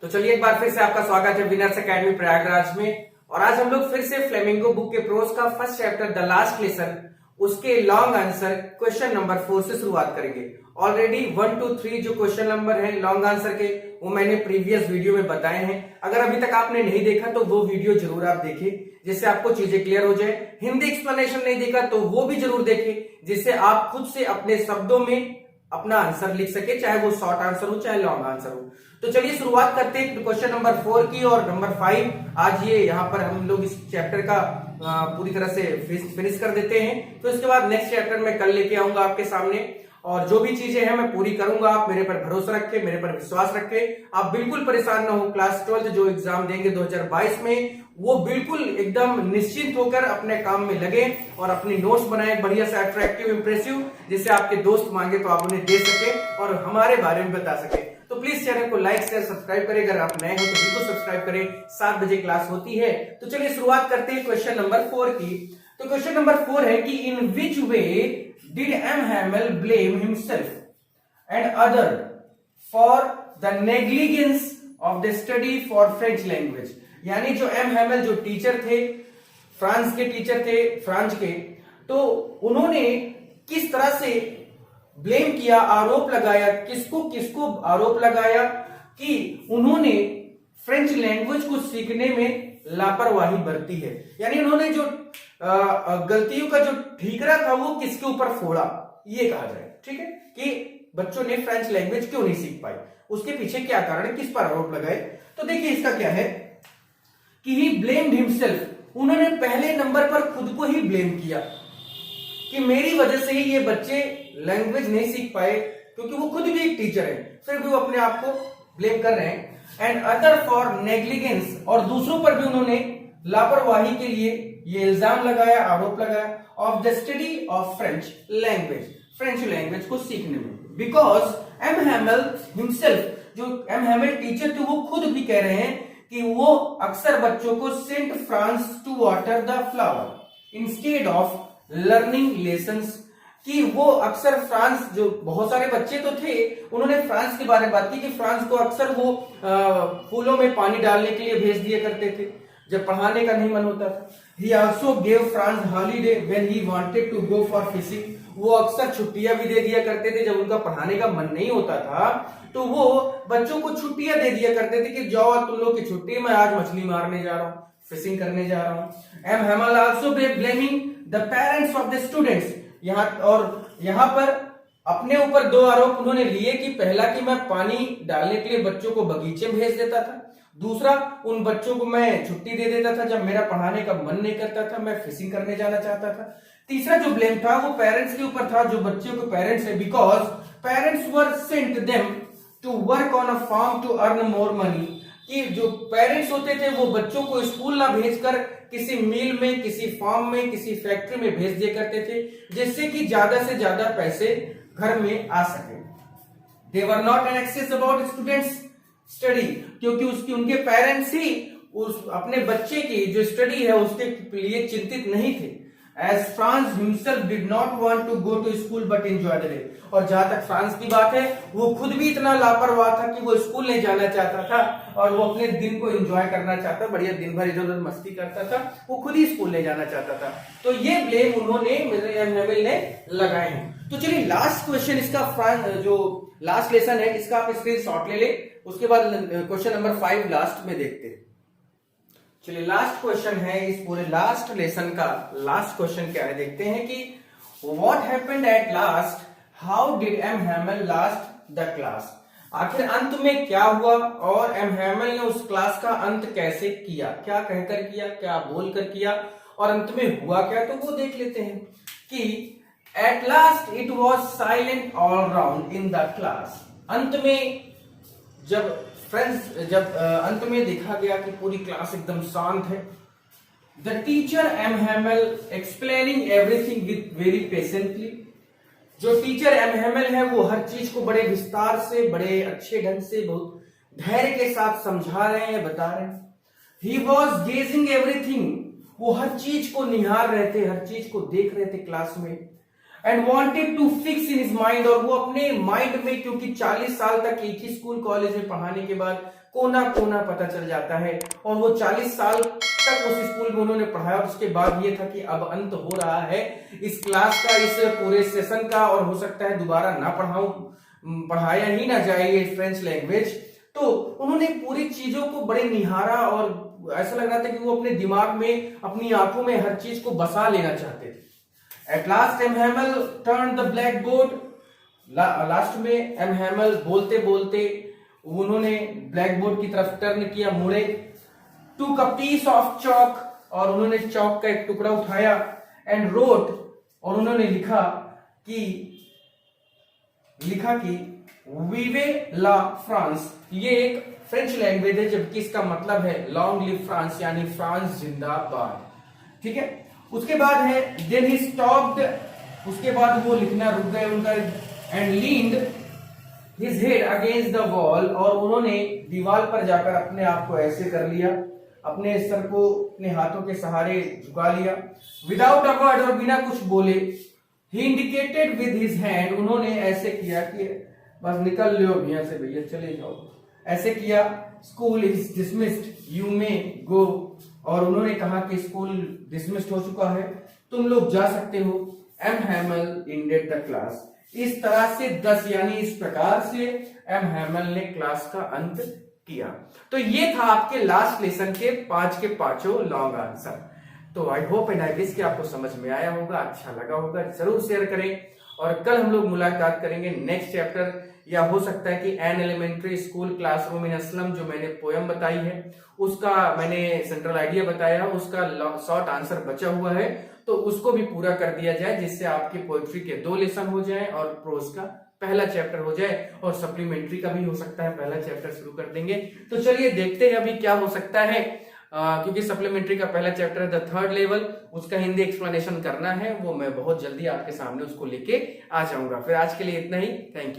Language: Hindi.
तो चलिए एक बार फिर से आपका स्वागत है विनर्स एकेडमी प्रयागराज में। और आज हम लोग फिर से फ्लेमिंगो बुक के प्रोज का first chapter the last lesson उसके लॉन्ग आंसर क्वेश्चन नंबर 4 से शुरुआत करेंगे। ऑलरेडी 1 2 3 जो क्वेश्चन नंबर है लॉन्ग आंसर के वो मैंने प्रीवियस वीडियो में बताए हैं। अगर अभी तक आपने नहीं देखा तो वो वीडियो जरूर आप देखें जिससे आपको चीजें क्लियर हो जाए। हिंदी एक्सप्लेनेशन नहीं देखा तो वो भी जरूर देखें जिससे आप खुद से अपने शब्दों में अपना आंसर लिख सके, चाहे वो शॉर्ट आंसर हो चाहे लॉन्ग आंसर हो। तो चलिए शुरुआत करते हैं क्वेश्चन नंबर 4 की और नंबर 5। आज ये यहाँ पर हम लोग इस चैप्टर का पूरी तरह से फिनिश कर देते हैं। तो इसके बाद नेक्स्ट चैप्टर मैं कल लेके आऊंगा आपके सामने और जो भी चीजें हैं मैं पूरी करूंगा। आप मेरे पर भरोसा रखें, मेरे पर विश्वास रखें। आप बिल्कुल परेशान ना हो। क्लास 12 जो एग्जाम देंगे 2022 में वो बिल्कुल एकदम निश्चिंत होकर अपने काम में लगे और अपनी नोट्स बनाए बढ़िया से अट्रैक्टिव इंप्रेसिव, जिससे आपके दोस्त मांगे तो आप उन्हें दे सके और हमारे बारे में बता सके। तो प्लीज चैनल को लाइक शेयर सब्सक्राइब करें। अगर आप नए हो तो बिल्कुल सब्सक्राइब करें। 7 बजे क्लास होती है। तो चलिए शुरुआत करते हैं क्वेश्चन नंबर 4 की। तो क्वेश्चन नंबर 4 है कि in which they did M Hamel blame himself and other for the negligence of the study for French language. यानी जो एम हैमल जो टीचर थे, फ्रांस के टीचर थे फ्रांस के, तो उन्होंने किस तरह से ब्लेम किया, आरोप लगाया, किसको किसको आरोप लगाया कि उन्होंने फ्रेंच लैंग्वेज को सीखने में लापरवाही बरती है। यानी उन्होंने जो गलतियों का जो ठीकरा था वो किसके ऊपर फोड़ा, ये कहा जाए। ठीक है कि बच्चों ने फ्रेंच लैंग्वेज क्यों नहीं सीख पाई, उसके पीछे क्या कारण है, किस पर आरोप लगाए। तो देखिए इसका क्या है कि ही ब्लेम्ड हिमसेल्फ। उन्होंने पहले नंबर पर खुद को ही ब्लेम किया कि मेरी वजह से ही ये बच्चे लैंग्वेज नहीं सीख पाए, क्योंकि वो खुद भी एक टीचर है, फिर भी वो अपने आप को ब्लेम कर रहे हैं। एंड अदर फॉर नेग्लिजेंस, और दूसरों पर भी उन्होंने लापरवाही के लिए ये इल्जाम लगाया, आरोप लगाया of the study of French language, French language को सीखने में। बिकॉज एम हैमल हिमसेल्फ, जो एम हैमल टीचर थे, वो खुद भी कह रहे हैं कि वो अक्सर बच्चों को sent Franz to water the flower instead of learning lessons, कि वो अक्सर फ्रांस, जो बहुत सारे बच्चे तो थे, उन्होंने फ्रांस के बारे में बात की कि फ्रांस को अक्सर वो फूलों में पानी डालने के लिए भेज दिया करते थे जब पढ़ाने का नहीं मन होता था। He also gave Franz holiday when he wanted to go for fishing. वो अक्सर छुट्टियां भी दे दिया करते थे जब उनका पढ़ाने का मन नहीं होता था, तो वो बच्चों को छुट्टियां दे दिया करते थे कि जाओ तुम लोग की छुट्टी, मैं आज मछली मारने जा रहा हूँ, फिशिंग करने जा रहा हूँ। M Hamel also blaming the parents of the students. यहाँ पर अपने ऊपर 2 आरोप उन्होंने लिए कि पहला कि मैं पानी डालने के लिए बच्चों को बगीचे में भेज देता था, दूसरा उन बच्चों को मैं छुट्टी दे देता था जब मेरा पढ़ाने का मन नहीं करता था, मैं फिशिंग करने जाना चाहता था। तीसरा जो ब्लेम था वो पेरेंट्स के ऊपर था, जो बच्चों के पेरेंट्स है, because parents were sent them to work on a farm to earn more money. कि जो पेरेंट्स होते थे वो बच्चों को स्कूल ना भेजकर किसी मिल में, किसी फार्म में, किसी फैक्ट्री में भेज दिया करते थे, जिससे कि ज्यादा से ज्यादा पैसे घर में आ सके। They were not anxious about students study, क्योंकि उनके पेरेंट्स ही उस अपने बच्चे की जो स्टडी है उसके लिए चिंतित नहीं थे। As Franz himself did not want to go to school but enjoyed it. और जहां तक फ्रांस की बात है, वो खुद भी इतना लापरवाह था कि वो स्कूल नहीं जाना चाहता था और वो अपने दिन को एंजॉय करना चाहता, बढ़िया दिन भर इधर उधर मस्ती करता था, वो खुद ही स्कूल नहीं जाना चाहता था। तो ये ब्लेम उन्होंने एम हैमल ने लगाए हैं। तो चलिए लास्ट क्वेश्चन इसका, जो लास्ट लेसन है इसका आप स्क्रीन शॉट ले ले, उसके बाद क्वेश्चन नंबर 5 लास्ट में देखते हैं। चलिए लास्ट क्वेश्चन है इस पूरे लास्ट लेसन का। लास्ट क्वेश्चन क्या है देखते हैं कि what happened at last, how did M Hamel last the class. आखिर अंत में क्या हुआ और एम हैमल ने उस क्लास का अंत कैसे किया, क्या कहकर किया, क्या बोलकर किया और अंत में हुआ क्या, तो वो देख लेते हैं कि at last it was silent all round in the class. अंत में जब अंत में देखा गया कि पूरी क्लास एकदम शांत है। The teacher M Hamel explaining everything with very patiently. जो टीचर एम हैमल है वो हर चीज को बड़े विस्तार से, बड़े अच्छे ढंग से, बहुत धैर्य के साथ समझा रहे हैं, बता रहे हैं। ही वॉज गेजिंग एवरीथिंग, वो हर चीज को निहार रहे थे, हर चीज को देख रहे थे क्लास में। And wanted to fix in his mind, और वो अपने माइंड में, क्योंकि 40 साल तक एक ही स्कूल कॉलेज में पढ़ाने के बाद कोना कोना पता चल जाता है। और वो 40 साल तक उस स्कूल में उन्होंने पढ़ाया और उसके बाद ये था कि अब अंत हो रहा है इस क्लास का, इस पूरे सेशन का, और हो सकता है दोबारा ना पढ़ाया ही ना जाए ये फ्रेंच लैंग्वेज। तो उन्होंने पूरी चीजों को बड़े निहारा और ऐसा लग रहा था कि वो अपने दिमाग में, अपनी आंखों में हर चीज को बसा लेना चाहते थे। At last M Hamel turn the black board, last में एम हैमल बोलते बोलते उन्होंने ब्लैक बोर्ड की तरफ टर्न किया, मुड़े। टूक अ पीस ऑफ चॉक, और उन्होंने चॉक का एक टुकड़ा उठाया, एंड रोट, और उन्होंने लिखा कि विवे ला फ्रांस। ये एक फ्रेंच लैंग्वेज है, जबकि इसका मतलब है लॉन्ग लिव फ्रांस, यानी फ्रांस जिंदाबाद। ठीक है, उसके बाद है देन ही स्टॉप्ड, उसके बाद वो लिखना रुक गए उनका, and leaned his head against the wall, और उन्होंने दीवार पर जाकर अपने आप को ऐसे कर लिया, अपने सर को अपने हाथों के सहारे झुका लिया। विदाउट अ वर्ड, और बिना कुछ बोले, ही इंडिकेटेड विद हिज हैंड, उन्होंने ऐसे किया कि बस निकल लो यहाँ से भैया, चले जाओ, ऐसे किया। School is dismissed, you may go, और उन्होंने कहा कि स्कूल डिसमिस्ड हो चुका है, तुम लोग जा सकते हो। M Hamel ended the class. इस तरह से 10, यानी इस प्रकार से एम हैमल ने क्लास का अंत किया। तो ये था आपके लास्ट लेसन के 5 के 5 लॉन्ग आंसर। तो I hope and I wish कि आपको समझ में आया होगा, अच्छा लगा होगा, जरूर शेयर करें। और कल हम लोग मुलाकात करेंगे नेक्स्ट चैप्टर, या हो सकता है कि an elementary school classroom in असलम, जो मैंने पोयम बताई है, उसका मैंने सेंट्रल आइडिया बताया, उसका शॉर्ट आंसर बचा हुआ है, तो उसको भी पूरा कर दिया जाए, जिससे आपके पोएट्री के 2 लेसन हो जाए और प्रोज का पहला चैप्टर हो जाए, और सप्लीमेंट्री का भी हो सकता है पहला चैप्टर शुरू कर देंगे। तो चलिए देखते हैं अभी क्या हो सकता है, क्योंकि सप्लीमेंट्री का पहला चैप्टर है द थर्ड लेवल, उसका हिंदी एक्सप्लेनेशन करना है, वो मैं बहुत जल्दी आपके सामने उसको लेके आ जाऊंगा। फिर आज के लिए इतना ही, थैंक यू।